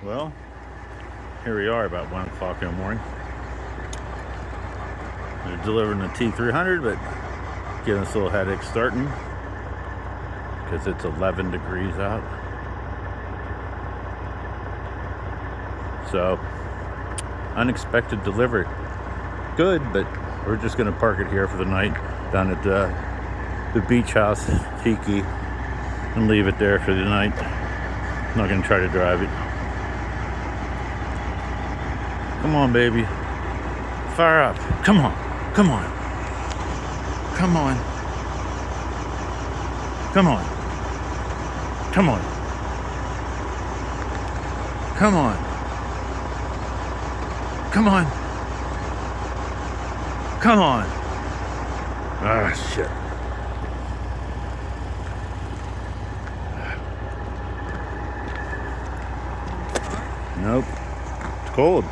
Well, here we are about 1 o'clock in the morning. They're delivering the T300, but getting us a little headache starting because it's 11 degrees out. So, unexpected delivery. Good, but we're just going to park it here for the night down at the beach house, Tiki, and leave it there for the night. I'm not going to try to drive it. Come on, baby. Fire up. Come on. Come on. Come on. Come on. Come on. Come on. Come on. Come on. Ah, shit. Nope. It's cold.